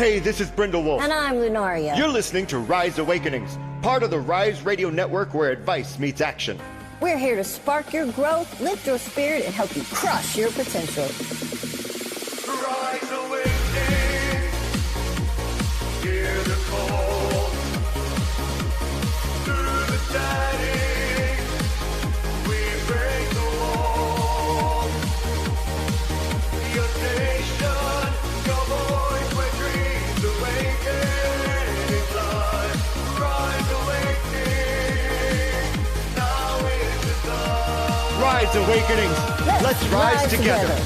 Hey, this is Brindle Wolf. And I'm Lunaria. You're listening to Rise Awakenings, part of the Rise Radio Network where advice meets action. We're here to spark your growth, lift your spirit, and help you crush your potential. Rise awakening, hear the call, through the static, we break the wall. Your station, your voice where dreams awaken in life. Rise awakening, now is the time. Rise Awakenings, let's rise together.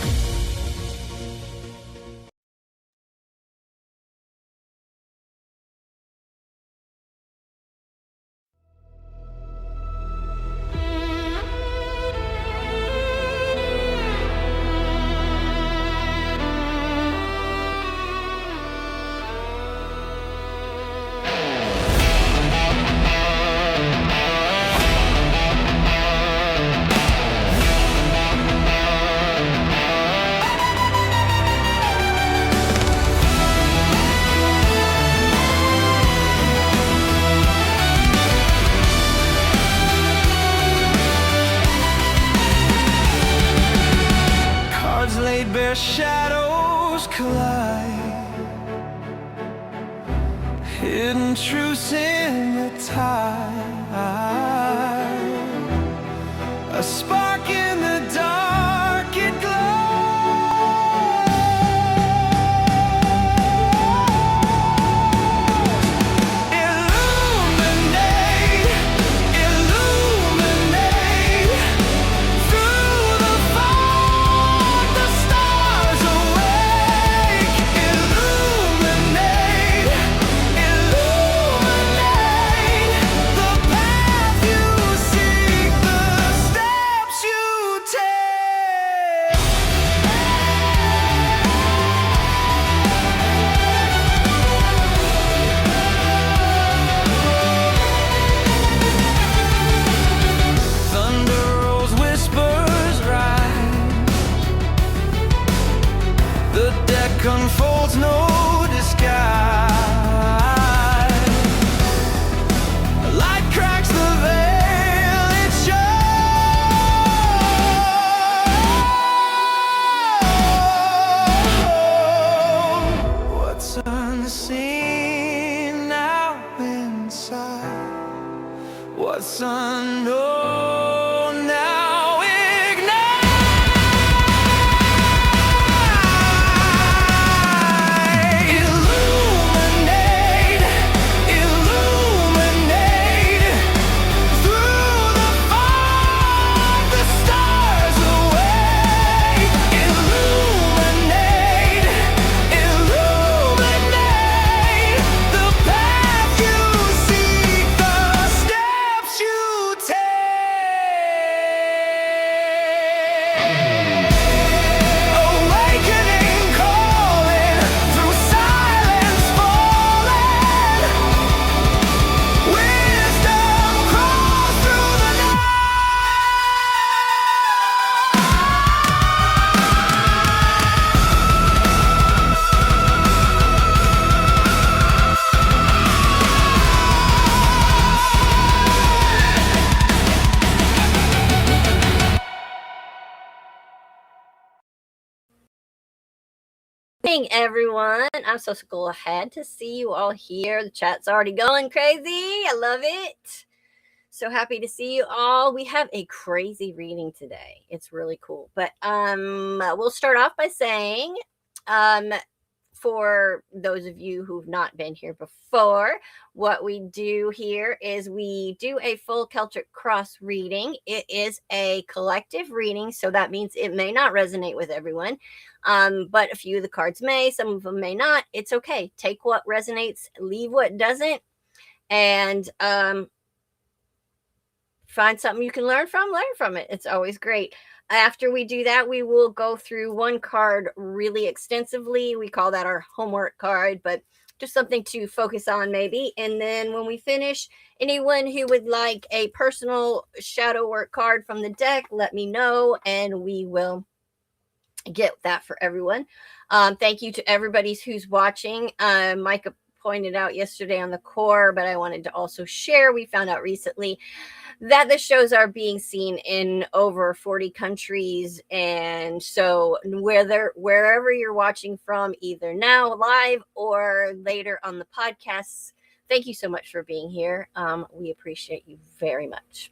Cards laid bare, shadows collide, hidden truths in the tide. A spark in the dark, it glows. Illuminate, illuminate, through the fog, the stars awake. Illuminate, illuminate, the path you seek, the steps you take. Thunder rolls, whispers rise, the deck unfolds, no disguise. Light cracks the veil, it shows. What's unseen now inside, what's unknown now ignite. Illuminate, illuminate, through the fog, the stars awake. Illuminate, illuminate, the path you seek, the steps you take. Awakening calling, through silence falling, wisdom crawls through the night. Hey everyone, I'm so glad to see you all here. The chat's already going crazy. I love it. So happy to see you all. We have a crazy reading today. It's really cool. But we'll start off by saying for those of you who've not been here before, what we do here is we do a full Celtic cross reading. It is a collective reading, so that means it may not resonate with everyone. But a few of the cards may, some of them may not. It's okay. Take what resonates, leave what doesn't, and find something you can learn from it. It's always great. After we do that, we will go through one card really extensively. We call that our homework card, but just something to focus on maybe. And then when we finish, anyone who would like a personal shadow work card from the deck, let me know and we will get that for everyone. Thank you to everybody who's watching. Micah pointed out yesterday on the core, but I wanted to also share. We found out recently that the shows are being seen in over 40 countries. And so wherever you're watching from, either now live or later on the podcasts, thank you so much for being here. We appreciate you very much.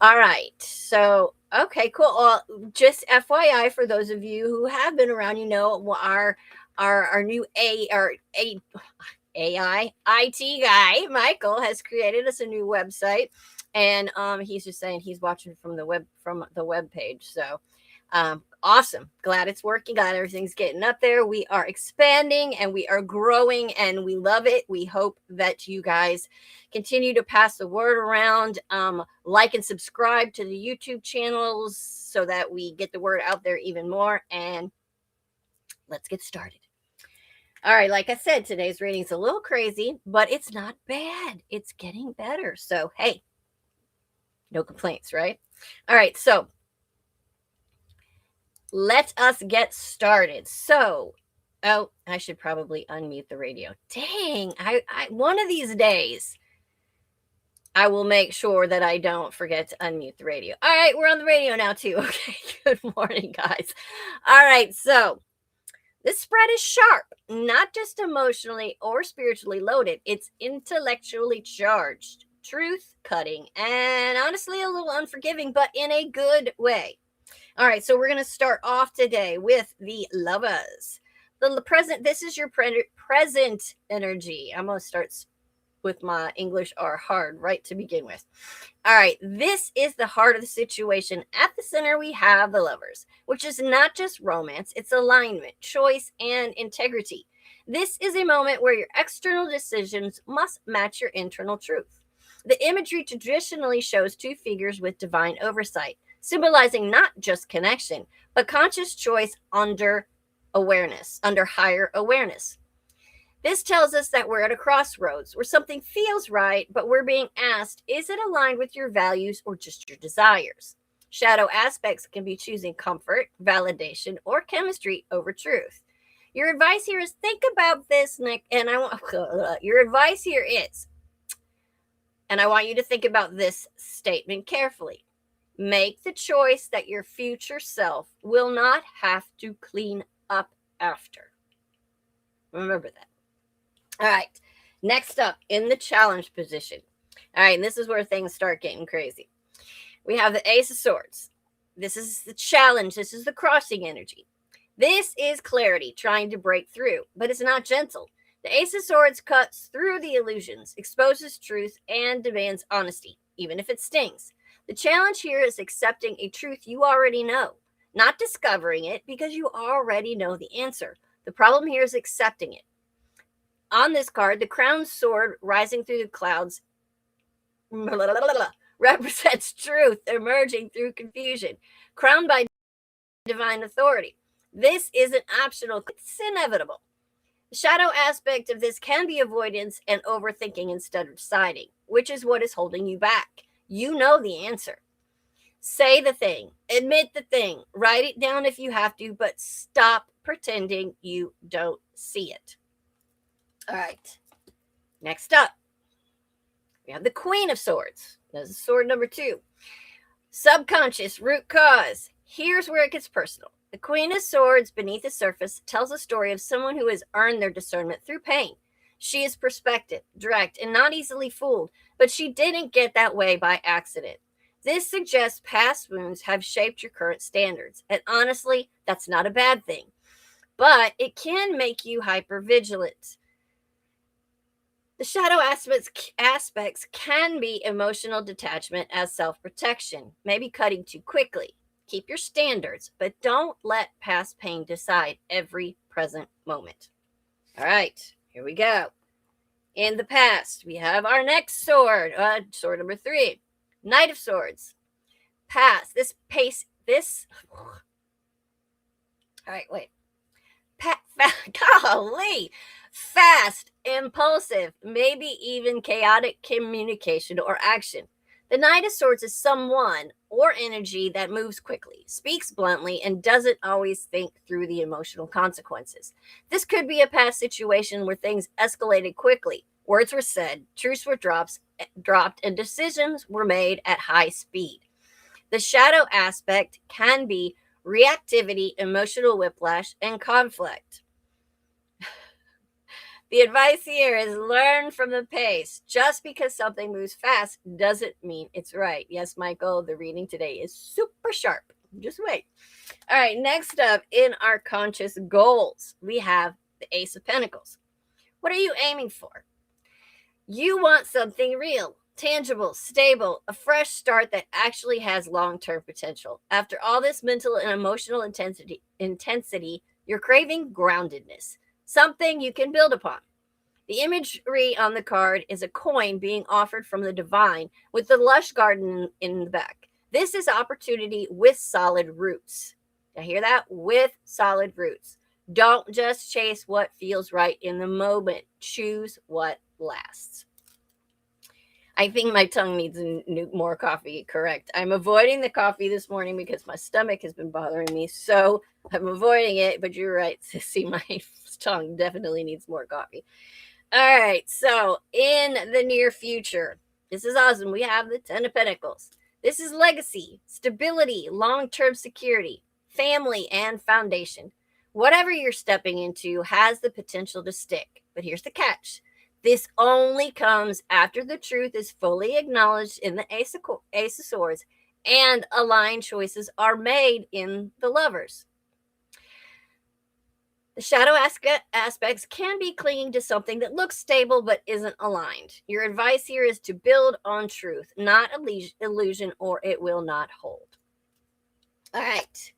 All right. So, okay, cool. Well, just FYI, for those of you who have been around, you know, our new AI IT guy, Michael, has created us a new website, and he's just saying he's watching from the web page. So awesome. Glad it's working. Glad everything's getting up there. We are expanding and we are growing and we love it. We hope that you guys continue to pass the word around. Like and subscribe to the YouTube channels so that we get the word out there even more. And let's get started. All right, like I said, today's reading's a little crazy, but it's not bad. It's getting better. So, hey, no complaints, right? All right, so let us get started. So, oh, I should probably unmute the radio. Dang, I one of these days, I will make sure that I don't forget to unmute the radio. All right, we're on the radio now too. Okay, good morning, guys. All right, so this spread is sharp, not just emotionally or spiritually loaded. It's intellectually charged, truth cutting, and honestly a little unforgiving, but in a good way. All right, so we're going to start off today with the Lovers. The present, this is your present energy. I'm going to start with my English are hard right to begin with. All right, this is the heart of the situation. At the center, we have the Lovers, which is not just romance, it's alignment, choice, and integrity. This is a moment where your external decisions must match your internal truth. The imagery traditionally shows two figures with divine oversight, symbolizing not just connection, but conscious choice under higher awareness. This tells us that we're at a crossroads where something feels right, but we're being asked, is it aligned with your values or just your desires? Shadow aspects can be choosing comfort, validation, or chemistry over truth. Your advice here is think about this, Nick, and your advice here is, and I want you to think about this statement carefully. Make the choice that your future self will not have to clean up after. Remember that. All right, next up in the challenge position. All right, and this is where things start getting crazy. We have the Ace of Swords. This is the challenge. This is the crossing energy. This is clarity trying to break through, but it's not gentle. The Ace of Swords cuts through the illusions, exposes truth, and demands honesty, even if it stings. The challenge here is accepting a truth you already know, not discovering it because you already know the answer. The problem here is accepting it. On this card, the crowned sword rising through the clouds represents truth emerging through confusion, crowned by divine authority. This isn't optional, it's inevitable. The shadow aspect of this can be avoidance and overthinking instead of deciding, which is what is holding you back. You know the answer. Say the thing, admit the thing, write it down if you have to, but stop pretending you don't see it. All right, next up, we have the Queen of Swords. This is sword number 2. Subconscious root cause. Here's where it gets personal. The Queen of Swords beneath the surface tells a story of someone who has earned their discernment through pain. She is perspective, direct, and not easily fooled, but she didn't get that way by accident. This suggests past wounds have shaped your current standards, and honestly, that's not a bad thing, but it can make you hypervigilant. The shadow aspects can be emotional detachment as self-protection, maybe cutting too quickly. Keep your standards, but don't let past pain decide every present moment. All right, here we go. In the past, we have our next sword, sword number 3, Knight of Swords. Past, all right, wait. Golly. Fast, impulsive, maybe even chaotic communication or action. The Knight of Swords is someone or energy that moves quickly, speaks bluntly, and doesn't always think through the emotional consequences. This could be a past situation where things escalated quickly. Words were said, truths were dropped, and decisions were made at high speed. The shadow aspect can be reactivity, emotional whiplash, and conflict. The advice here is learn from the pace. Just because something moves fast doesn't mean it's right. Yes, Michael, the reading today is super sharp. Just wait. All right, next up in our conscious goals, we have the Ace of Pentacles. What are you aiming for? You want something real, tangible, stable, a fresh start that actually has long-term potential. After all this mental and emotional intensity, you're craving groundedness, something you can build upon. The imagery on the card is a coin being offered from the divine with the lush garden in the back. This is opportunity with solid roots. Now hear that? With solid roots. Don't just chase what feels right in the moment. Choose what lasts. I think my tongue needs more coffee, correct. I'm avoiding the coffee this morning because my stomach has been bothering me. So I'm avoiding it, but you're right, Sissy. My tongue definitely needs more coffee. All right, so in the near future, this is awesome. We have the Ten of Pentacles. This is legacy, stability, long-term security, family, and foundation. Whatever you're stepping into has the potential to stick. But here's the catch. This only comes after the truth is fully acknowledged in the Ace of Swords and aligned choices are made in the Lovers. The shadow aspects can be clinging to something that looks stable but isn't aligned. Your advice here is to build on truth, not illusion, or it will not hold. All right.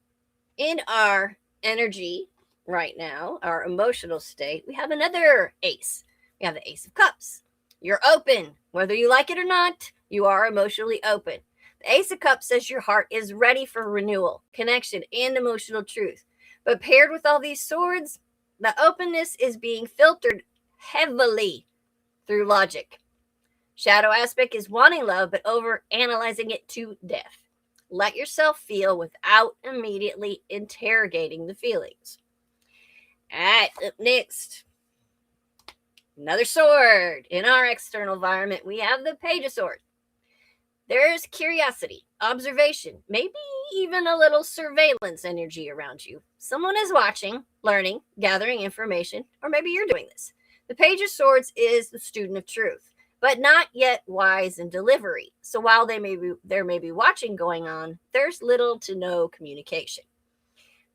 In our energy right now, our emotional state, we have another ace. We have the Ace of Cups. You're open. Whether you like it or not, you are emotionally open. The Ace of Cups says your heart is ready for renewal, connection, and emotional truth. But paired with all these swords, the openness is being filtered heavily through logic. Shadow aspect is wanting love, but over analyzing it to death. Let yourself feel without immediately interrogating the feelings. All right, up next. Another sword. In our external environment, we have the Page of Swords. There's curiosity, observation, maybe even a little surveillance energy around you. Someone is watching, learning, gathering information, or maybe you're doing this. The Page of Swords is the student of truth, but not yet wise in delivery. So while there may be watching going on, there's little to no communication.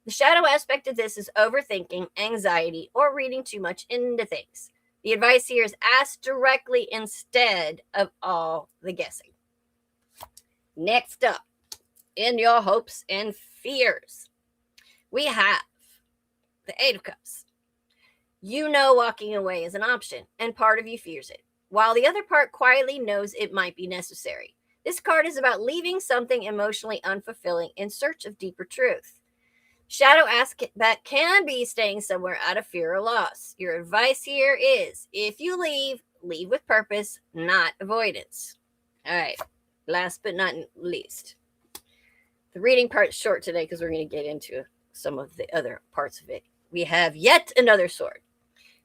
The shadow aspect of this is overthinking, anxiety, or reading too much into things. The advice here is ask directly instead of all the guessing. Next up, in your hopes and fears, we have the Eight of Cups. You know walking away is an option, and part of you fears it, while the other part quietly knows it might be necessary. This card is about leaving something emotionally unfulfilling in search of deeper truth. Shadow aspect that can be staying somewhere out of fear or loss. Your advice here is, if you leave, leave with purpose, not avoidance. All right. Last but not least, the reading part's short today because we're going to get into some of the other parts of it. We have yet another sword.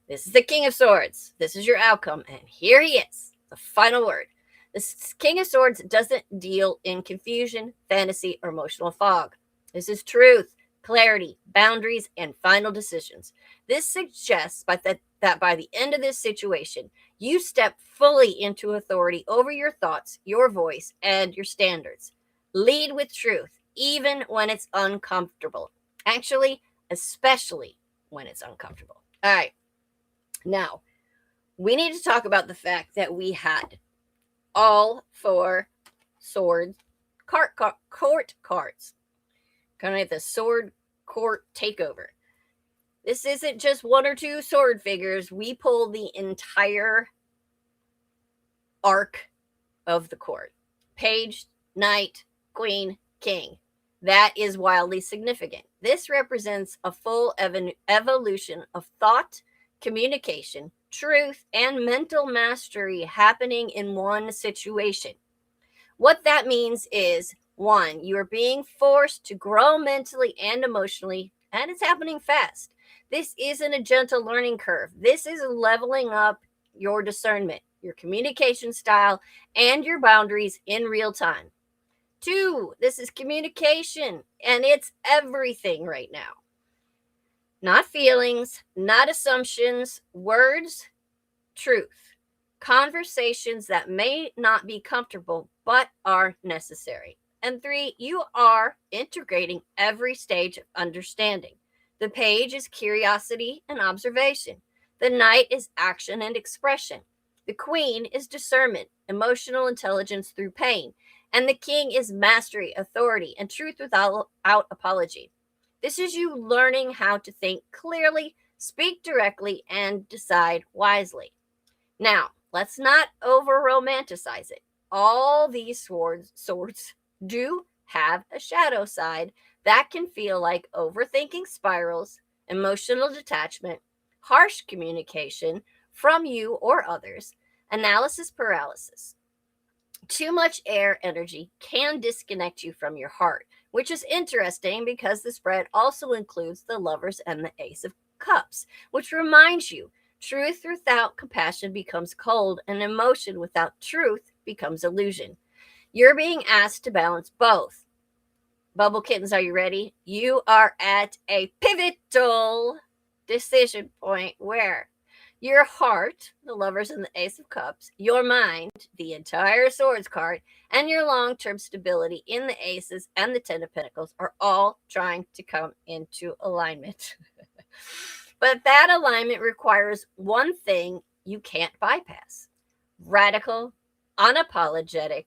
This is the King of Swords. This is your outcome, and here he is, the final word. The King of Swords doesn't deal in confusion, fantasy, or emotional fog. This is truth, clarity, boundaries, and final decisions. This suggests that by the end of this situation, you step fully into authority over your thoughts, your voice, and your standards. Lead with truth, even when it's uncomfortable. Actually, especially when it's uncomfortable. All right. Now, we need to talk about the fact that we had all 4 sword court cards. Kind of like the sword court takeover. This isn't just 1 or 2 sword figures. We pulled the entire arc of the court. Page, knight, queen, king. That is wildly significant. This represents a full evolution of thought, communication, truth, and mental mastery happening in one situation. What that means is, one, you are being forced to grow mentally and emotionally, and it's happening fast. This isn't a gentle learning curve. This is leveling up your discernment, your communication style, and your boundaries in real time. Two, this is communication, and it's everything right now. Not feelings, not assumptions, words, truth. Conversations that may not be comfortable but are necessary. And three, you are integrating every stage of understanding. The page is curiosity and observation. The knight is action and expression. The queen is discernment, emotional intelligence through pain. And the king is mastery, authority, and truth without apology. This is you learning how to think clearly, speak directly, and decide wisely. Now, let's not over romanticize it. All these swords do have a shadow side that can feel like overthinking spirals, emotional detachment, harsh communication from you or others, analysis paralysis. Too much air energy can disconnect you from your heart, which is interesting because the spread also includes the lovers and the ace of cups, which reminds you truth without compassion becomes cold, and emotion without truth becomes illusion. You're being asked to balance both. Bubble kittens, are you ready? You are at a pivotal decision point where your heart, the lovers and the ace of cups, your mind, the entire swords card, and your long-term stability in the aces and the 10 of pentacles are all trying to come into alignment. But that alignment requires one thing you can't bypass: radical, unapologetic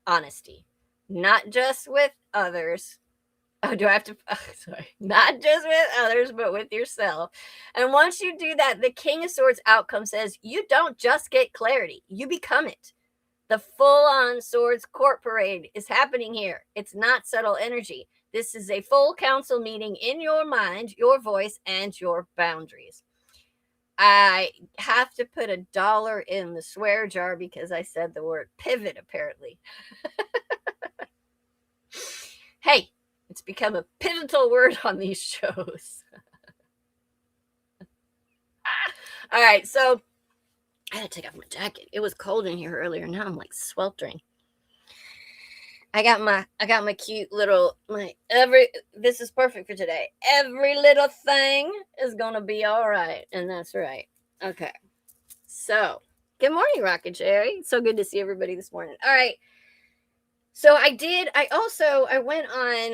honesty. Not just with others. Oh, do I have to? Oh, sorry. Not just with others, but with yourself. And once you do that, the King of Swords outcome says you don't just get clarity, you become it. The full on swords court parade is happening here. It's not subtle energy. This is a full council meeting in your mind, your voice, and your boundaries. I have to put $1 in the swear jar because I said the word pivot, apparently. Hey, it's become a pivotal word on these shows. All right, so I had to take off my jacket. It was cold in here earlier. Now I'm like sweltering. I got my cute little this is perfect for today. Every little thing is gonna be all right, and that's right. Okay. So, good morning, Rocket Cherry. So good to see everybody this morning. All right. So I went on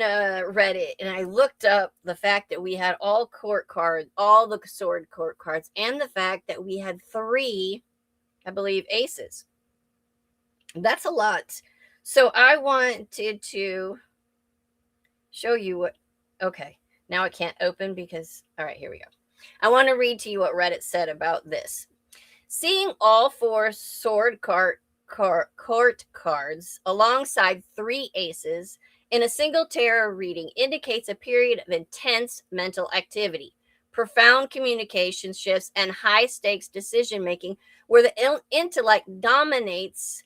Reddit and I looked up the fact that we had all court cards, all the sword court cards, and the fact that we had 3, I believe, aces. That's a lot. So I wanted to show you what, okay, now it can't open because, all right, here we go. I want to read to you what Reddit said about this. Seeing all 4 sword court cards alongside 3 aces in a single tarot reading indicates a period of intense mental activity, profound communication shifts, and high stakes decision making where the intellect dominates.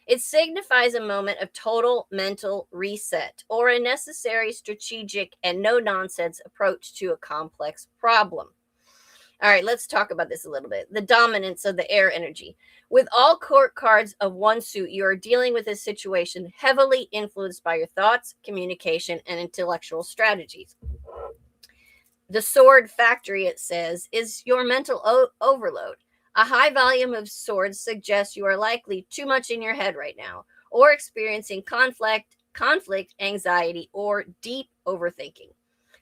It signifies a moment of total mental reset or a necessary strategic and no nonsense approach to a complex problem. All right, let's talk about this a little bit. The dominance of the air energy. With all court cards of one suit, you are dealing with a situation heavily influenced by your thoughts, communication, and intellectual strategies. The sword factory, it says, is your mental overload. A high volume of swords suggests you are likely too much in your head right now, or experiencing conflict, anxiety, or deep overthinking.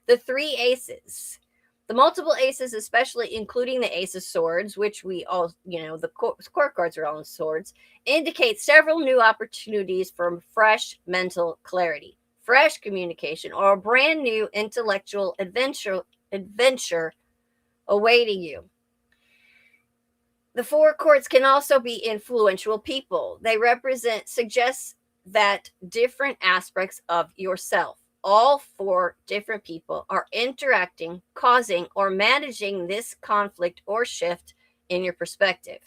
The 3 aces. The multiple aces, especially including the ace of swords, which we all, the court cards are all in swords, indicate several new opportunities for fresh mental clarity, fresh communication, or a brand new intellectual adventure awaiting you. The 4 courts can also be influential people. They suggest that different aspects of yourself, all 4 different people, are interacting, causing, or managing this conflict or shift in your perspective.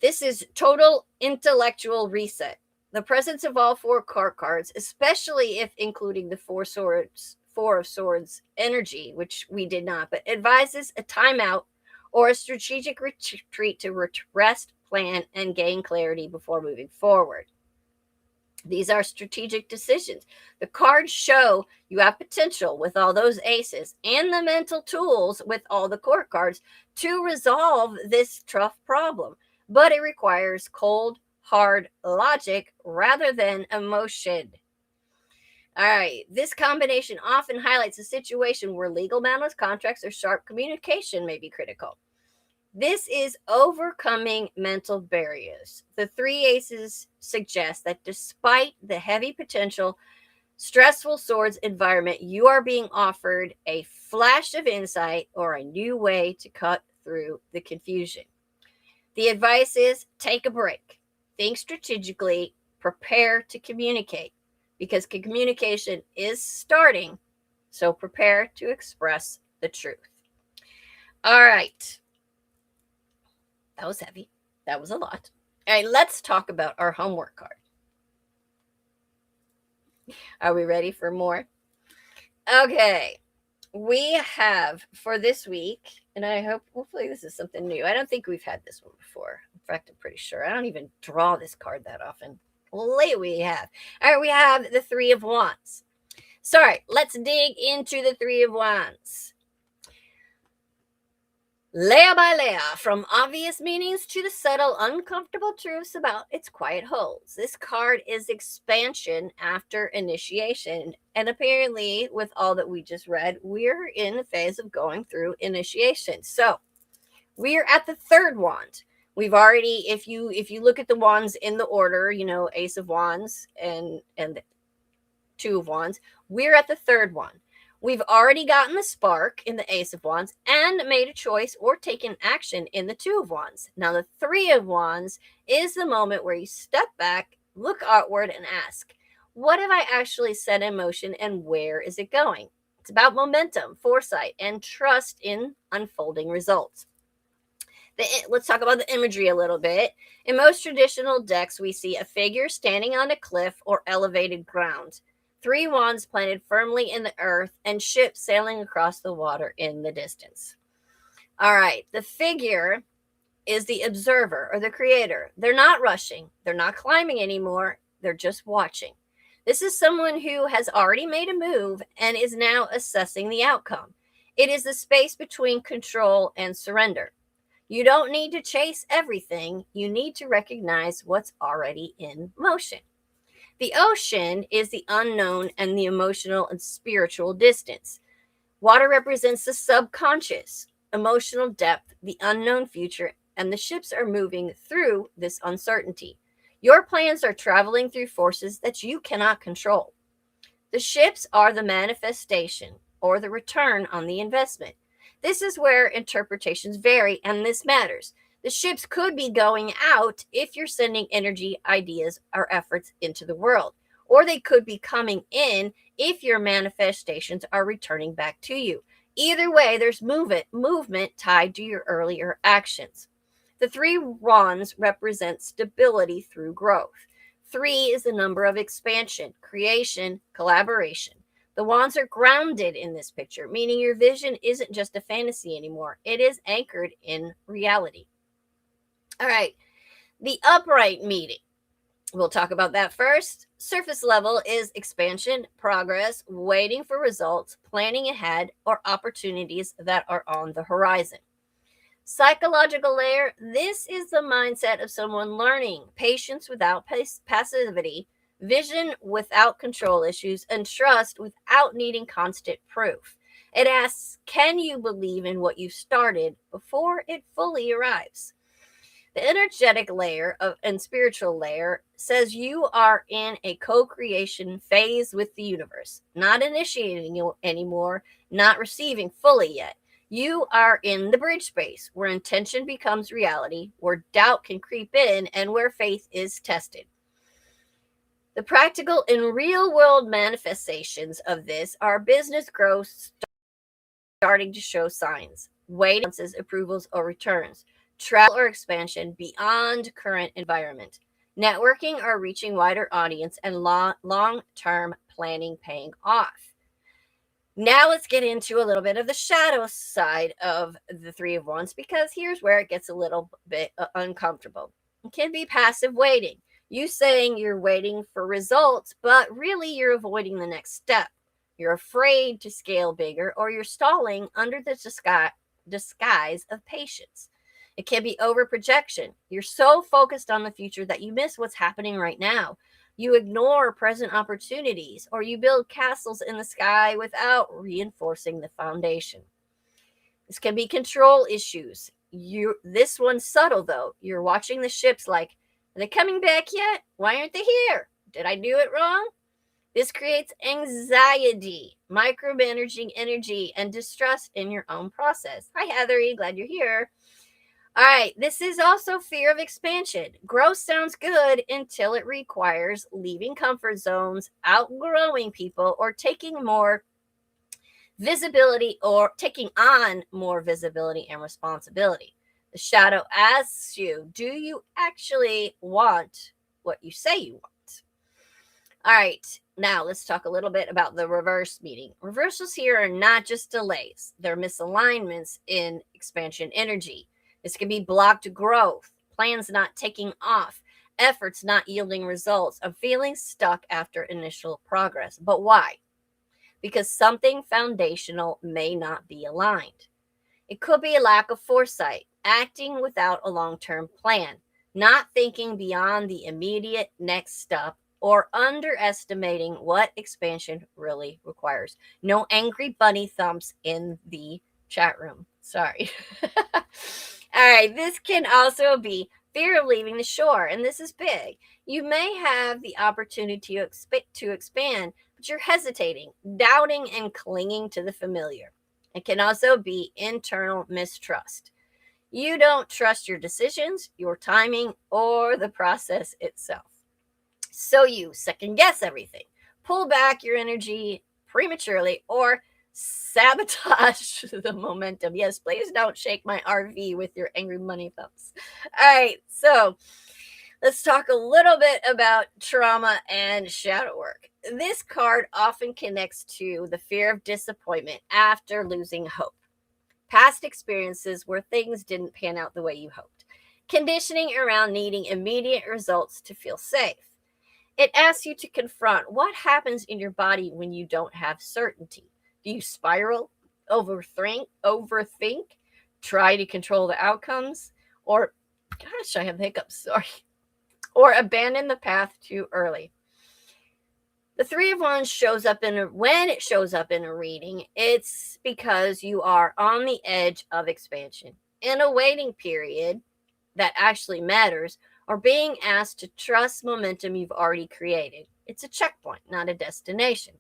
This is total intellectual reset. The presence of all four cards, especially if including the four of swords energy, which we did not, but advises a timeout or a strategic retreat to rest, plan, and gain clarity before moving forward. These are strategic decisions. The cards show you have potential with all those aces and the mental tools with all the court cards to resolve this tough problem. But it requires cold, hard logic rather than emotion. All right. This combination often highlights a situation where legal matters, contracts, or sharp communication may be critical. This is overcoming mental barriers. The three aces suggest that despite the heavy potential, stressful swords environment, you are being offered a flash of insight or a new way to cut through the confusion. The advice is take a break, think strategically, prepare to communicate because communication is starting. So prepare to express the truth. All right. That was heavy. That was a lot. All right, let's talk about our homework card. Are we ready for more? Okay. We have for this week, and I hope, hopefully, this is something new. I don't think we've had this one before. In fact, I'm pretty sure. I don't even draw this card that often. Lately, we have. All right, we have the Three of Wands. Sorry, let's dig into the Three of Wands. Layer by layer, from obvious meanings to the subtle, uncomfortable truths about its quiet holes. This card is expansion after initiation. And apparently, with all that we just read, we're in the phase of going through initiation. So, we're at the third wand. We've already, if you look at the wands in the order, Ace of Wands and Two of Wands, we're at the third one. We've already gotten the spark in the Ace of Wands and made a choice or taken action in the Two of Wands. Now, the Three of Wands is the moment where you step back, look outward, and ask, what have I actually set in motion and where is it going? It's about momentum, foresight, and trust in unfolding results. Let's talk about the imagery a little bit. In most traditional decks, we see a figure standing on a cliff or elevated ground. Three wands planted firmly in the earth, and ships sailing across the water in the distance. All right, the figure is the observer or the creator. They're not rushing. They're not climbing anymore. They're just watching. This is someone who has already made a move and is now assessing the outcome. It is the space between control and surrender. You don't need to chase everything. You need to recognize what's already in motion. The ocean is the unknown and the emotional and spiritual distance. Water represents the subconscious, emotional depth, the unknown future, and the ships are moving through this uncertainty. Your plans are traveling through forces that you cannot control. The ships are the manifestation or the return on the investment. This is where interpretations vary, and this matters. The ships could be going out if you're sending energy, ideas, or efforts into the world, or they could be coming in if your manifestations are returning back to you. Either way, there's movement tied to your earlier actions. The Three Wands represent stability through growth. 3 is the number of expansion, creation, collaboration. The wands are grounded in this picture, meaning your vision isn't just a fantasy anymore. It is anchored in reality. All right, the upright meeting. We'll talk about that first. Surface level is expansion, progress, waiting for results, planning ahead, or opportunities that are on the horizon. Psychological layer, this is the mindset of someone learning, patience without passivity, vision without control issues, and trust without needing constant proof. It asks, can you believe in what you started before it fully arrives? The energetic layer and spiritual layer says you are in a co-creation phase with the universe, not initiating you anymore, not receiving fully yet. You are in the bridge space where intention becomes reality, where doubt can creep in, and where faith is tested. The practical and real world manifestations of this are business growth starting to show signs, waiting, approvals, or returns. travel or expansion beyond current environment, networking or reaching wider audience, and long-term planning paying off. Now let's get into a little bit of the shadow side of the Three of Wands, because here's where it gets a little bit uncomfortable. It can be passive waiting. You saying you're waiting for results, but really you're avoiding the next step. You're afraid to scale bigger, or you're stalling under the disguise of patience. It can be over projection. You're so focused on the future that you miss what's happening right now. You ignore present opportunities, or you build castles in the sky without reinforcing the foundation. This can be control issues. This one's subtle though. You're watching the ships like, are they coming back yet? Why aren't they here? Did I do it wrong? This creates anxiety, micromanaging energy, and distrust in your own process. Hi, Heather. Glad you're here. All right, this is also fear of expansion. Growth sounds good until it requires leaving comfort zones, outgrowing people, or taking more visibility or taking on more visibility and responsibility. The shadow asks you, do you actually want what you say you want? All right, now let's talk a little bit about the reverse meaning. Reversals here are not just delays, they're misalignments in expansion energy. This can be blocked growth, plans not taking off, efforts not yielding results, of feeling stuck after initial progress. But why? Because something foundational may not be aligned. It could be a lack of foresight, acting without a long-term plan, not thinking beyond the immediate next step, or underestimating what expansion really requires. No angry bunny thumbs in the chat room. Sorry. All right, this can also be fear of leaving the shore, and this is big. You may have the opportunity to expand, but you're hesitating, doubting, and clinging to the familiar. It can also be internal mistrust. You don't trust your decisions, your timing, or the process itself. So you second guess everything, pull back your energy prematurely, or sabotage the momentum. Yes, please don't shake my RV with your angry money thumbs. All right, so let's talk a little bit about trauma and shadow work. This card often connects to the fear of disappointment after losing hope. Past experiences where things didn't pan out the way you hoped. Conditioning around needing immediate results to feel safe. It asks you to confront what happens in your body when you don't have certainty. Do you spiral, overthink, try to control the outcomes, or, gosh, I have hiccups, sorry, or abandon the path too early? The Three of Wands when it shows up in a reading, it's because you are on the edge of expansion, in a waiting period that actually matters, or being asked to trust momentum you've already created. It's a checkpoint, not a destination.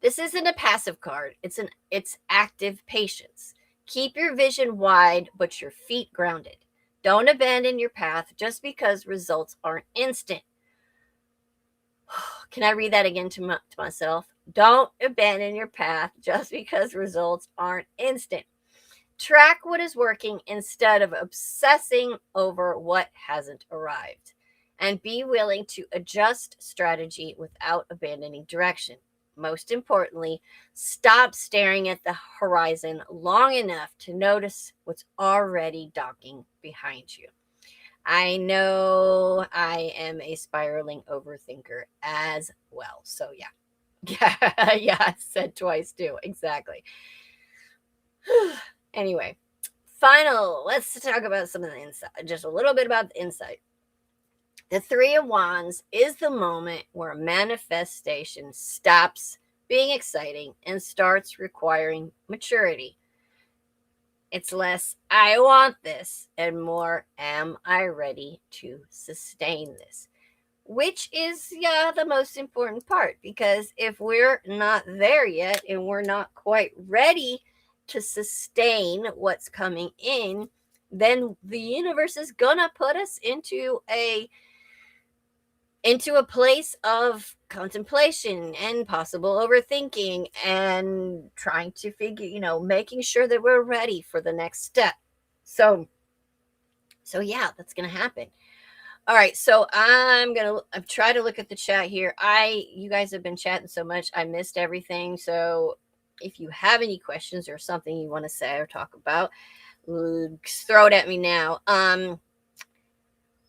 This isn't a passive card. It's active patience. Keep your vision wide, but your feet grounded. Don't abandon your path just because results aren't instant. Can I read that again to myself? Don't abandon your path just because results aren't instant. Track what is working instead of obsessing over what hasn't arrived. And be willing to adjust strategy without abandoning direction. Most importantly, stop staring at the horizon long enough to notice what's already docking behind you. I know I am a spiraling overthinker as well. So yeah, I said twice too. Exactly. Anyway, let's talk about some of the inside, just a little bit about the insight. The Three of Wands is the moment where manifestation stops being exciting and starts requiring maturity. It's less, I want this, and more, am I ready to sustain this? Which is, the most important part, because if we're not there yet and we're not quite ready to sustain what's coming in, then the universe is gonna put us into a place of contemplation and possible overthinking and trying to figure, making sure that we're ready for the next step. So So yeah, that's going to happen. All right, so I've tried to look at the chat here. You guys have been chatting so much, I missed everything. So if you have any questions or something you want to say or talk about, throw it at me now.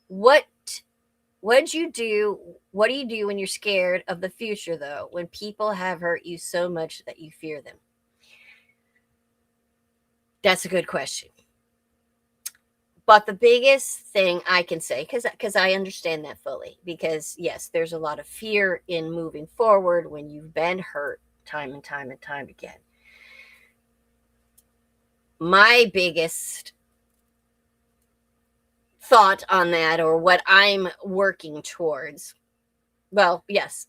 What do you do when you're scared of the future, though, when people have hurt you so much that you fear them? That's a good question. But the biggest thing I can say, because I understand that fully, because yes, there's a lot of fear in moving forward when you've been hurt time and time and time again. My biggest thought on that, or what I'm working towards, well, yes,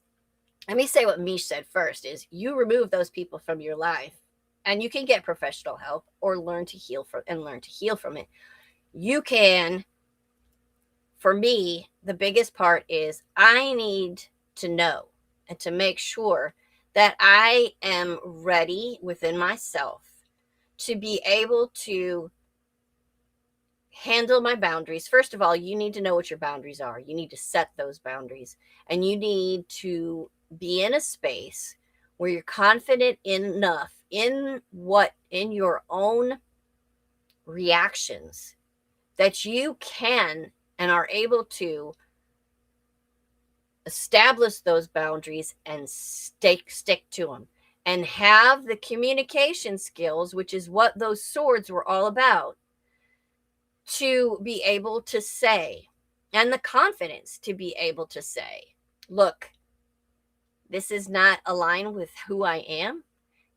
let me say what Mish said first, is you remove those people from your life and you can get professional help or learn to heal from it. You can. For me, the biggest part is I need to know and to make sure that I am ready within myself to be able to handle my boundaries. First of all, you need to know what your boundaries are. You need to set those boundaries, and you need to be in a space where you're confident enough in your own reactions that you can and are able to establish those boundaries and stick to them, and have the communication skills, which is what those swords were all about, to be able to say, and the confidence to be able to say, look, this is not aligned with who I am.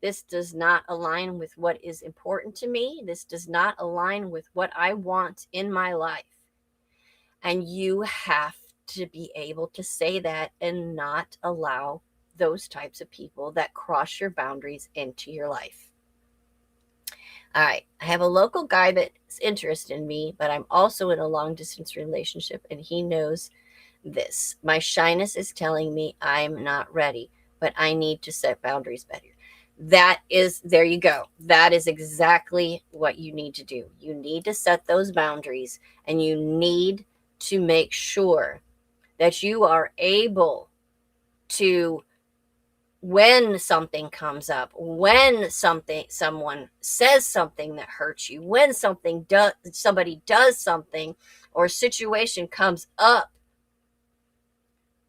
This does not align with what is important to me. This does not align with what I want in my life. And you have to be able to say that and not allow those types of people that cross your boundaries into your life. All right, I have a local guy that's interested in me, but I'm also in a long distance relationship, and he knows this. My shyness is telling me I'm not ready, but I need to set boundaries better. There you go. That is exactly what you need to do. You need to set those boundaries, and you need to make sure that you are able to, when something comes up, when someone says something that hurts you, when somebody does something, or a situation comes up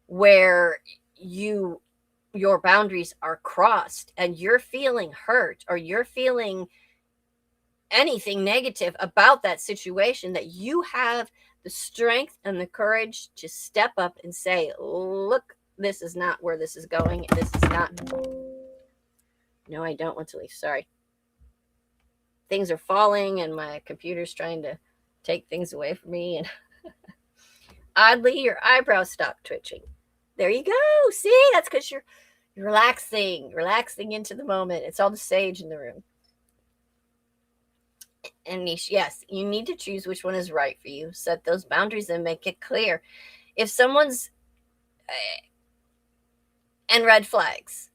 where your boundaries are crossed and you're feeling hurt, or you're feeling anything negative about that situation, that you have the strength and the courage to step up and say, look, this is not where this is going. This is not. No, I don't want to leave. Sorry. Things are falling and my computer's trying to take things away from me. And oddly, your eyebrows stop twitching. There you go. See, that's because you're relaxing into the moment. It's all the sage in the room. And Niche, yes, you need to choose which one is right for you. Set those boundaries and make it clear. If someone's and red flags,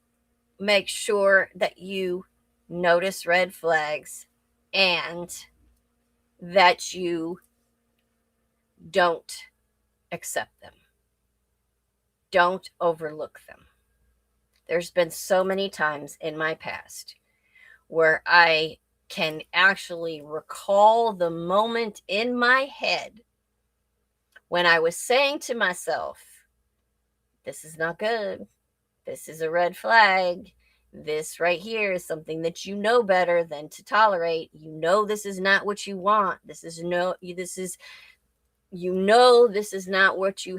make sure that you notice red flags and that you don't accept them. Don't overlook them. There's been so many times in my past where I can actually recall the moment in my head when I was saying to myself, this is not good. This is a red flag. This right here is something that you know better than to tolerate. You know this is not what you want. This is not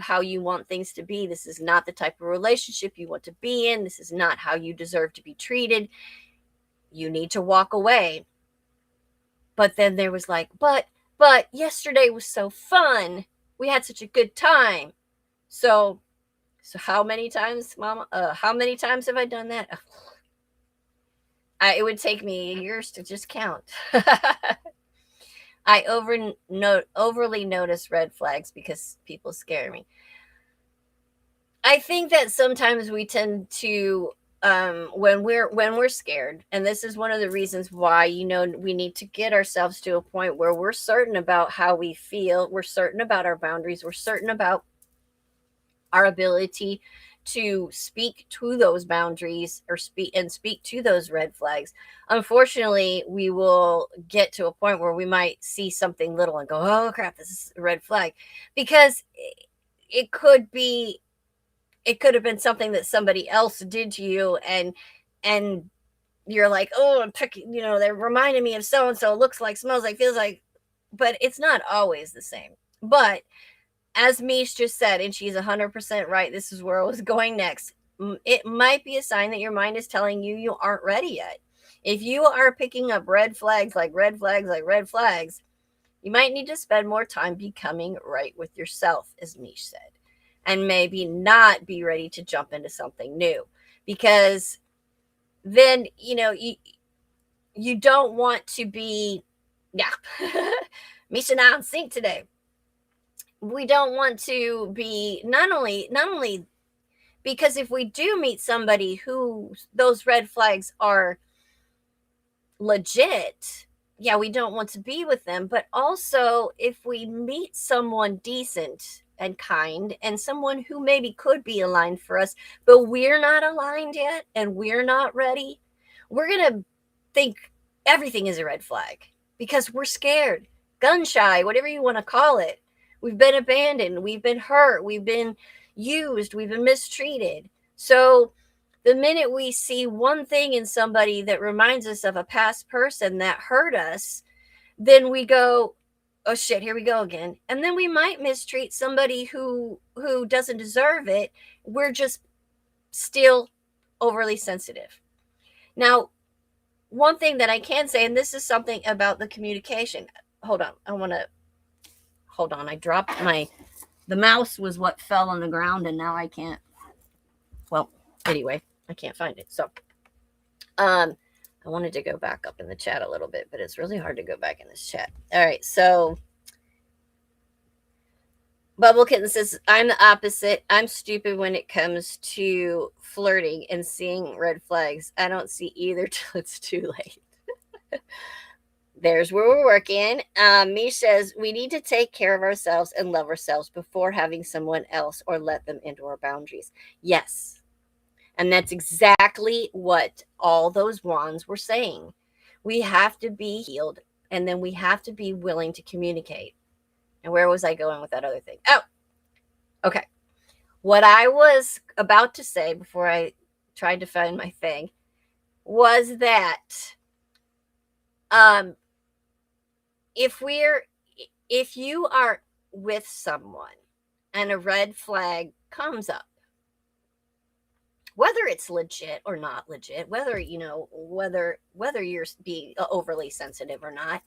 how you want things to be. This is not the type of relationship you want to be in. This is not how you deserve to be treated. You need to walk away. But then there was like, but yesterday was so fun. We had such a good time. So how many times, Mama? How many times have I done that? It would take me years to just count. I overly notice red flags because people scare me. I think that sometimes we tend to when we're scared, and this is one of the reasons why, we need to get ourselves to a point where we're certain about how we feel, we're certain about our boundaries, we're certain about our ability to speak to those boundaries or speak to those red flags. Unfortunately, we will get to a point where we might see something little and go, oh crap, this is a red flag, because it could have been something that somebody else did to you, and you're like, oh, they're reminding me of so and so, looks like, smells like, feels like, but it's not always the same. But as Mish just said, and she's 100% right, this is where I was going next. It might be a sign that your mind is telling you you aren't ready yet. If you are picking up red flags, like red flags, like red flags, you might need to spend more time becoming right with yourself, as Mish said, and maybe not be ready to jump into something new, because then, you don't want to be, Mish and I on sync today. We don't want to be not only because if we do meet somebody who those red flags are legit, yeah, we don't want to be with them, but also if we meet someone decent and kind and someone who maybe could be aligned for us, but we're not aligned yet and we're not ready, we're going to think everything is a red flag because we're scared, gun shy, whatever you want to call it. We've been abandoned, we've been hurt, we've been used, we've been mistreated. So the minute we see one thing in somebody that reminds us of a past person that hurt us, then we go, oh shit, here we go again. And then we might mistreat somebody who doesn't deserve it. We're just still overly sensitive. Now, one thing that I can say, and this is something about the communication. Hold on. I dropped the mouse was what fell on the ground, and now I can't. Well, anyway, I can't find it. So, I wanted to go back up in the chat a little bit, but it's really hard to go back in this chat. All right. So, Bubble Kitten says, I'm the opposite. I'm stupid when it comes to flirting and seeing red flags. I don't see either till it's too late. There's where we're working. Mish says, we need to take care of ourselves and love ourselves before having someone else or let them into our boundaries. Yes. And that's exactly what all those wands were saying. We have to be healed, and then we have to be willing to communicate. And where was I going with that other thing? Oh, okay. What I was about to say before I tried to find my thing was that if you are with someone and a red flag comes up, whether it's legit or not legit, whether you're being overly sensitive or not,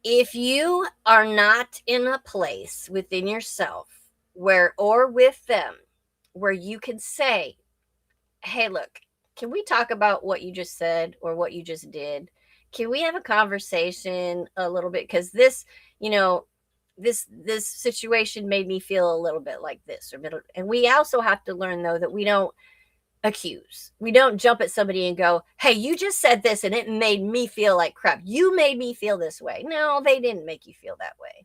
if you are not in a place within yourself or with them where you can say, hey, look, can we talk about what you just said or what you just did? Can we have a conversation a little bit? Because this situation made me feel a little bit like this. And we also have to learn, though, that we don't accuse. We don't jump at somebody and go, hey, you just said this and it made me feel like crap. You made me feel this way. No, they didn't make you feel that way.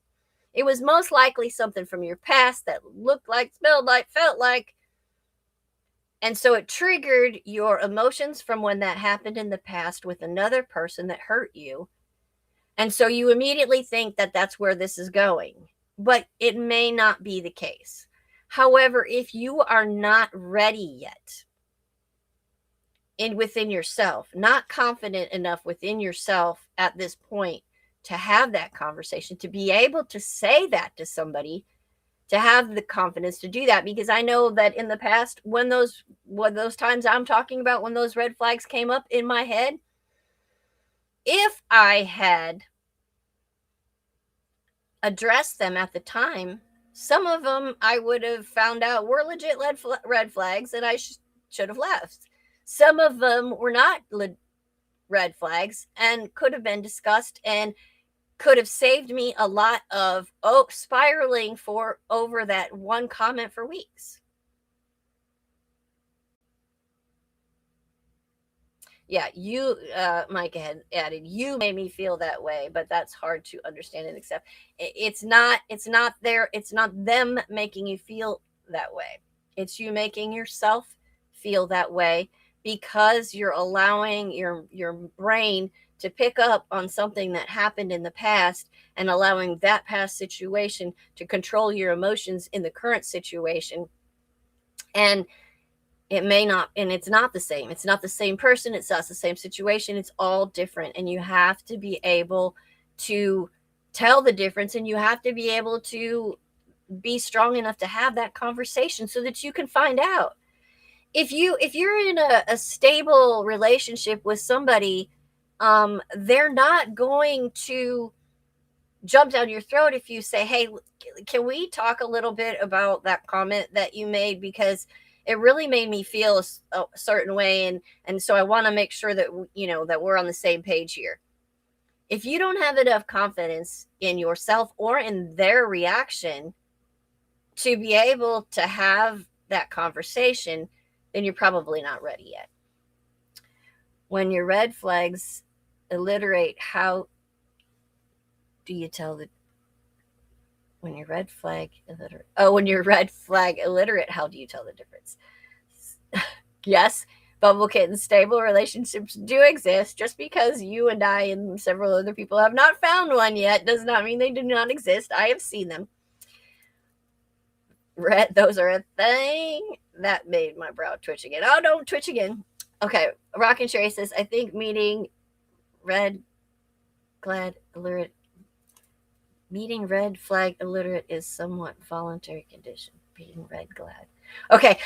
It was most likely something from your past that looked like, smelled like, felt like. And so it triggered your emotions from when that happened in the past with another person that hurt you. And so you immediately think that that's where this is going. But it may not be the case. However, if you are not ready yet within yourself, not confident enough within yourself at this point to have that conversation, to be able to say that to somebody, to have the confidence to do that, because I know that in the past, when those times I'm talking about, when those red flags came up in my head, if I had addressed them at the time, some of them I would have found out were legit red flags and I should have left. Some of them were not red flags and could have been discussed and could have saved me a lot of spiraling over that one comment for weeks. Yeah, you, Micah had added, you made me feel that way, but that's hard to understand and accept. It's not them making you feel that way. It's you making yourself feel that way because you're allowing your brain to pick up on something that happened in the past and allowing that past situation to control your emotions in the current situation. And it may not, and it's not the same. It's not the same person. It's not the same situation. It's all different. And you have to be able to tell the difference, and you have to be able to be strong enough to have that conversation so that you can find out. If you're in a stable relationship with somebody, they're not going to jump down your throat if you say, hey, can we talk a little bit about that comment that you made, because it really made me feel a certain way, and so I want to make sure that that we're on the same page here. If you don't have enough confidence in yourself or in their reaction to be able to have that conversation, then you're probably not ready yet. When your red flags alliterate, how do you tell the when you're red flag illiterate? Oh, when you're red flag illiterate, how do you tell the difference? Yes, bubble kitten, stable relationships do exist. Just because you and I and several other people have not found one yet does not mean they do not exist. I have seen them. Red, those are a thing. That made my brow twitch again. Oh, don't twitch again. Okay, Rock and Sherry says, I think meeting red glad illiterate meeting red flag illiterate is somewhat voluntary condition. Being red glad. Okay.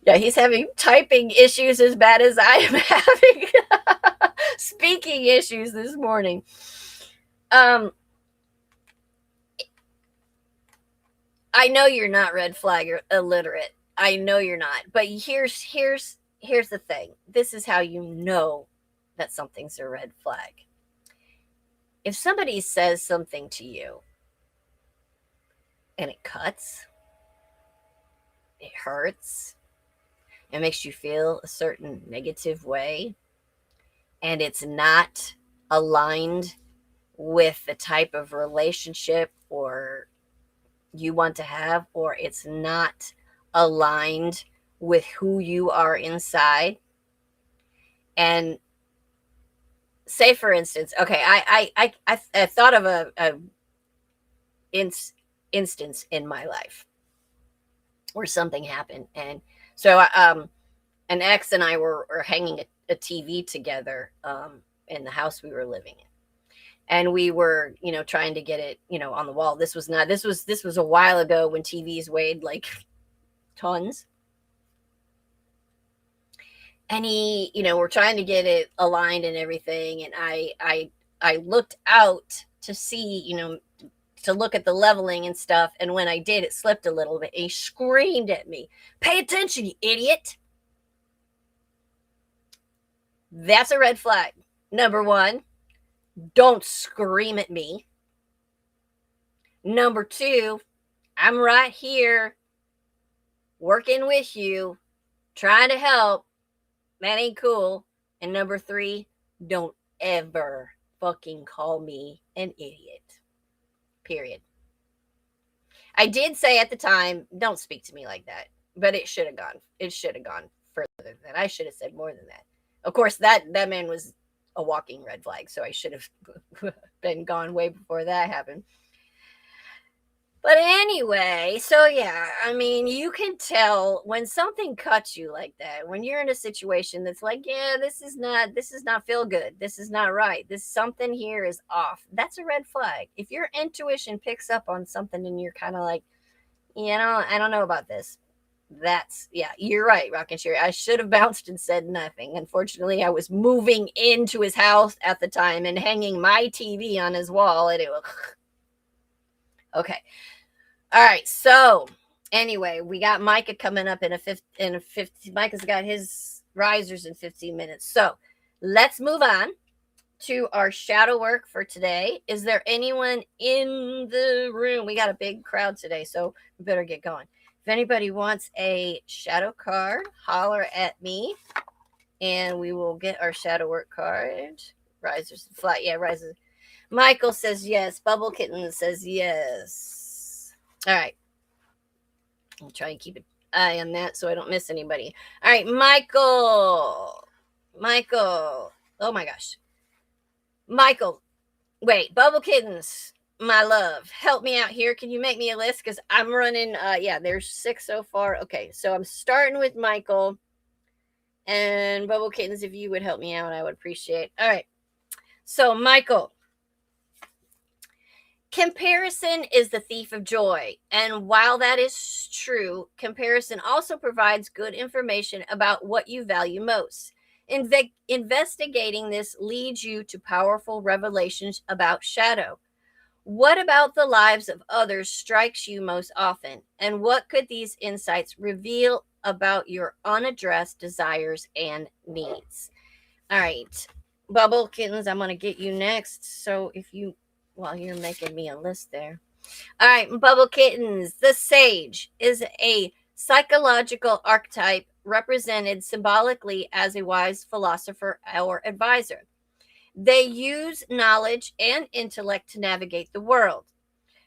Yeah, he's having typing issues as bad as I am having speaking issues this morning. I know you're not red flag or illiterate. I know you're not. But here's the thing. This is how you know that something's a red flag. If somebody says something to you and it cuts, it hurts, it makes you feel a certain negative way, and it's not aligned with the type of relationship or you want to have, or it's not aligned with who you are inside. And say, for instance, okay, I thought of a instance in my life where something happened, and so an ex and I were hanging a TV together in the house we were living in, and we were trying to get it on the wall. This was a while ago when TVs weighed like tons. And we're trying to get it aligned and everything. And I looked out to see, to look at the leveling and stuff. And when I did, it slipped a little bit. And he screamed at me, "Pay attention, you idiot." That's a red flag. Number one, don't scream at me. Number two, I'm right here working with you, trying to help. That ain't cool. And number three, don't ever fucking call me an idiot. Period. I did say at the time, don't speak to me like that, but it should have gone further than that. I should have said more than that. Of course, that man was a walking red flag, so I should have been gone way before that happened. But anyway, so yeah, I mean, you can tell when something cuts you like that, when you're in a situation that's like, yeah, this is not feel good. This is not right. Something here is off. That's a red flag. If your intuition picks up on something and you're kind of like, I don't know about this. Yeah, you're right, Rock and Sherry. I should have bounced and said nothing. Unfortunately, I was moving into his house at the time and hanging my TV on his wall, and it was okay. All right, so anyway, we got Micah coming up in a 15. Micah's got his risers in 15 minutes. So let's move on to our shadow work for today. Is there anyone in the room? We got a big crowd today, so we better get going. If anybody wants a shadow card, holler at me. And we will get our shadow work card. Risers flat. Yeah, rises. Michael says yes. Bubble Kitten says yes. All right. I'll try and keep an eye on that so I don't miss anybody. All right, Michael. Michael. Oh my gosh. Michael. Wait, Bubble Kittens, my love, help me out here. Can you make me a list? Because I'm running, yeah, there's 6 so far. Okay, so I'm starting with Michael. And Bubble Kittens, if you would help me out, I would appreciate. All right. So, Michael. Comparison is the thief of joy. And while that is true, comparison also provides good information about what you value most. Investigating this leads you to powerful revelations about shadow. What about the lives of others strikes you most often? And what could these insights reveal about your unaddressed desires and needs? All right, Bubble Kittens, I'm going to get you next. So if you, while you're making me a list there. All right, Bubble Kittens, the sage is a psychological archetype represented symbolically as a wise philosopher or advisor. They use knowledge and intellect to navigate the world.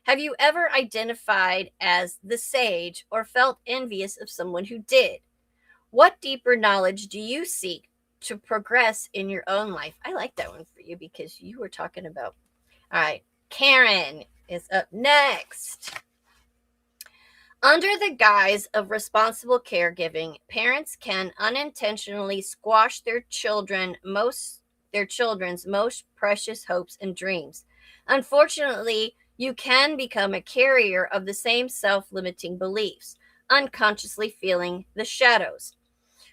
Have you ever identified as the sage or felt envious of someone who did? What deeper knowledge do you seek to progress in your own life? I like that one for you because you were talking about. All right, Karen is up next. Under the guise of responsible caregiving, parents can unintentionally squash their children's most precious hopes and dreams. Unfortunately, you can become a carrier of the same self-limiting beliefs, unconsciously feeling the shadows.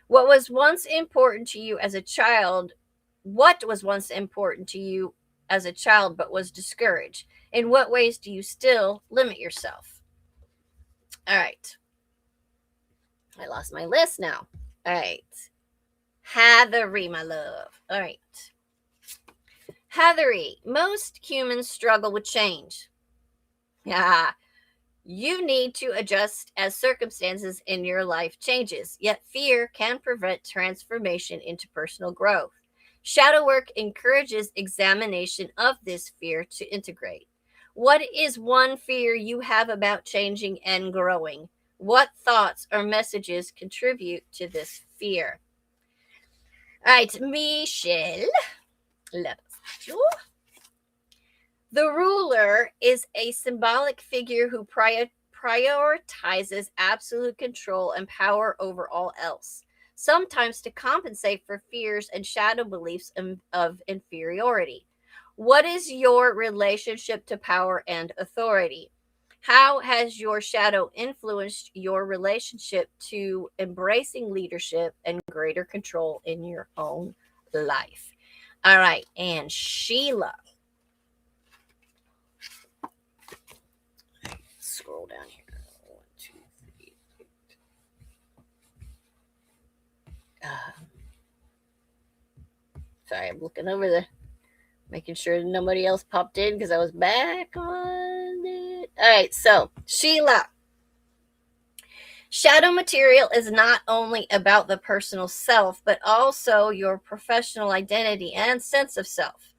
What was once important to you as a child but was discouraged? In what ways do you still limit yourself? All right. I lost my list now. All right. Heathery, my love. All right. Heathery, most humans struggle with change. Yeah. You need to adjust as circumstances in your life changes, yet fear can prevent transformation into personal growth. Shadow work encourages examination of this fear to integrate. What is one fear you have about changing and growing? What thoughts or messages contribute to this fear? All right, Michelle. Let's go. The ruler is a symbolic figure who prioritizes absolute control and power over all else, sometimes to compensate for fears and shadow beliefs of inferiority. What is your relationship to power and authority? How has your shadow influenced your relationship to embracing leadership and greater control in your own life? All right, and Sheila. Scroll down here. 1, 2, 3, 8. Sorry, I'm looking over making sure nobody else popped in because I was back on it. All right, so Sheila. Shadow material is not only about the personal self, but also your professional identity and sense of self.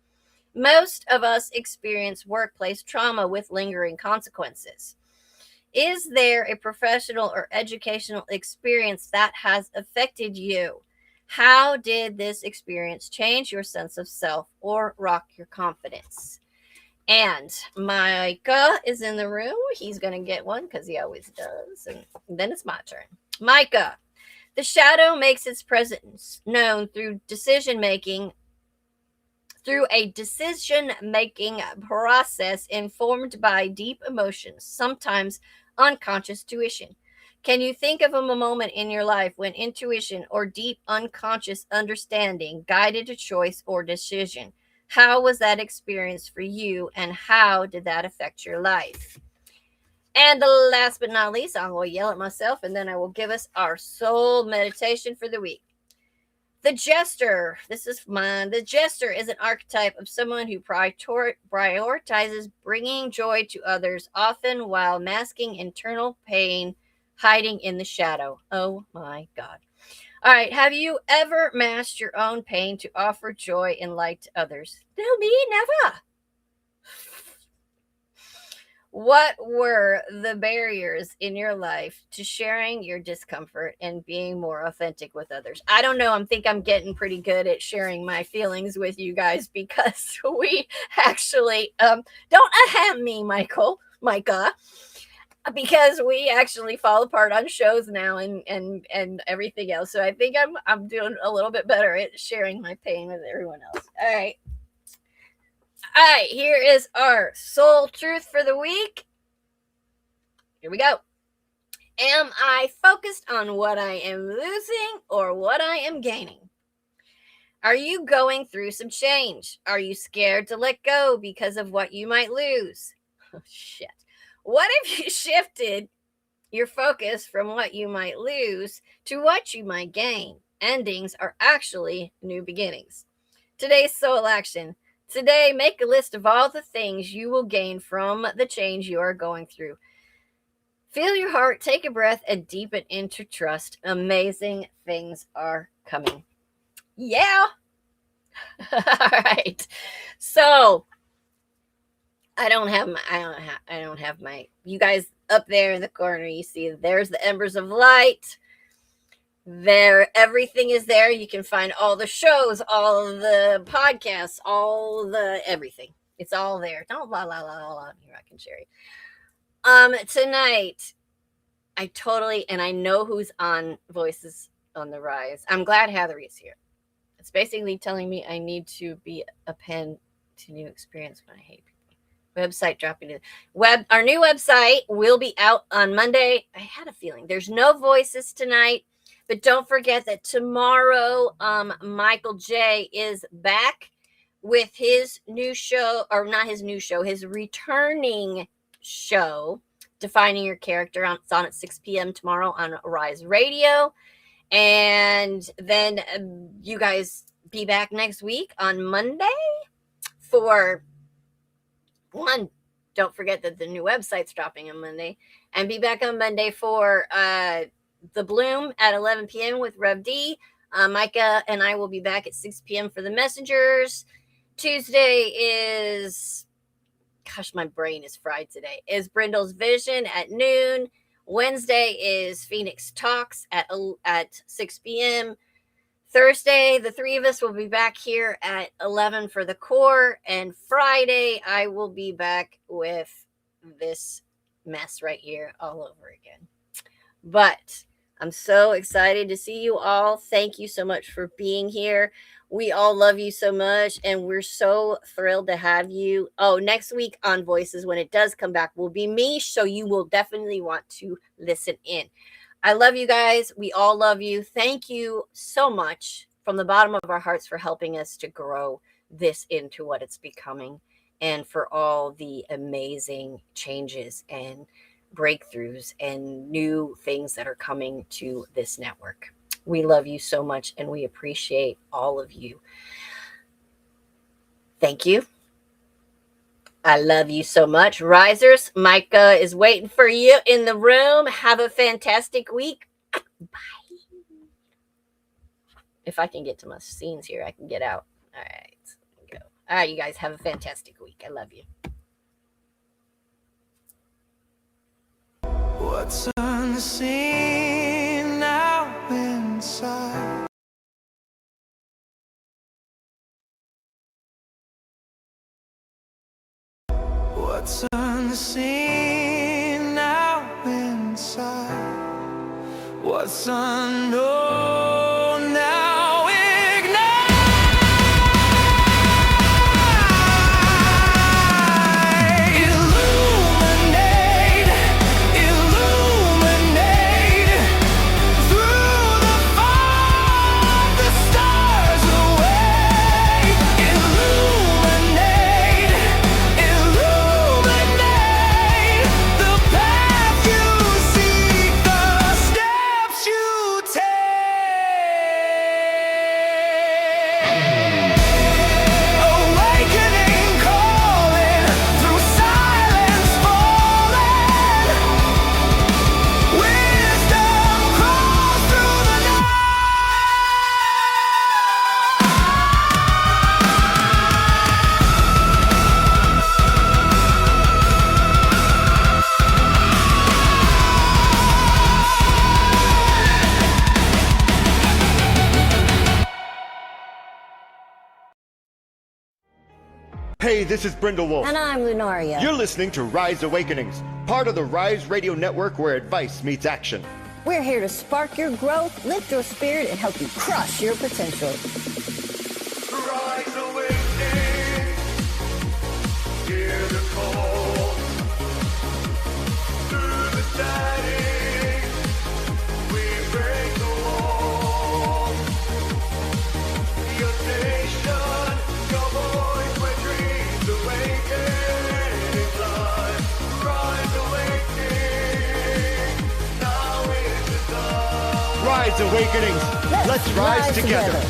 Most of us experience workplace trauma with lingering consequences. Is there a professional or educational experience that has affected you? How did this experience change your sense of self or rock your confidence? And Micah is in the room. He's going to get one because he always does. And then it's my turn. Micah, the shadow makes its presence known through a decision-making process informed by deep emotions, sometimes unconscious tuition. Can you think of a moment in your life when intuition or deep unconscious understanding guided a choice or decision? How was that experience for you, and how did that affect your life? And last but not least, I'm going to yell at myself, and then I will give us our soul meditation for the week. The jester, this is mine. The jester is an archetype of someone who prioritizes bringing joy to others, often while masking internal pain hiding in the shadow. Oh my God. All right. Have you ever masked your own pain to offer joy and light to others? No, me, never. What were the barriers in your life to sharing your discomfort and being more authentic with others? I don't know. think I'm getting pretty good at sharing my feelings with you guys because we actually don't ahem me, Micah, because we actually fall apart on shows now and everything else. So I think I'm doing a little bit better at sharing my pain with everyone else. All right. All right, here is our soul truth for the week. Here we go. Am I focused on what I am losing or what I am gaining? Are you going through some change? Are you scared to let go because of what you might lose? Oh, shit. What if you shifted your focus from what you might lose to what you might gain? Endings are actually new beginnings. Today's soul action. Today, make a list of all the things you will gain from the change you are going through. Feel your heart, take a breath, and deepen into trust. Amazing things are coming. Yeah. All right. So I don't have my you guys up there in the corner. You see there's the embers of light. There, everything is there. You can find all the shows, all of the podcasts, all the everything. It's all there. Don't la la la la la. You're rocking Sherry. Tonight, and I know who's on Voices on the Rise. I'm glad Heather is here. It's basically telling me I need to be a pen to new experience when I hate people. Website dropping in. Our new website will be out on Monday. I had a feeling there's no voices tonight. But don't forget that tomorrow, Michael J. is back with his new show, or not his new show, his returning show, Defining Your Character. It's on at 6 p.m. tomorrow on Rise Radio. And then you guys be back next week on Monday for one. Don't forget that the new website's dropping on Monday. And be back on Monday for The Bloom at 11 p.m. with Rev D. Micah and I will be back at 6 p.m. for The Messengers. Tuesday is, gosh, my brain is fried today, is Brindle's Vision at noon. Wednesday is Phoenix Talks at 6 p.m. Thursday, the three of us will be back here at 11 for the core. And Friday, I will be back with this mess right here all over again. But I'm so excited to see you all. Thank you so much for being here. We all love you so much, and we're so thrilled to have you. Oh, next week on Voices, when it does come back, will be me, so you will definitely want to listen in. I love you guys. We all love you. Thank you so much from the bottom of our hearts for helping us to grow this into what it's becoming, and for all the amazing changes and breakthroughs and new things that are coming to this network. We love you so much, and we appreciate all of you. Thank you. I love you so much. Risers, Micah is waiting for you in the room. Have a fantastic week. Bye. If I can get to my scenes here, I can get out. All right. Go. All right, you guys have a fantastic week. I love you. What's unseen now inside? What's unseen now inside? What's unknown now ignite? Illuminate, illuminate through the fog, the stars away. Illuminate, illuminate the path you seek, the steps you take. Hey, this is Brindle Wolf. And I'm Lunaria. You're listening to Rise Awakenings, part of the Rise Radio Network where advice meets action. We're here to spark your growth, lift your spirit, and help you crush your potential. Rise awakening, hear the call. Through the static, we break the wall. Your station, your voice, where dreams awaken in time. Rise awakening, now is the time. Rise Awakenings. Let's rise together.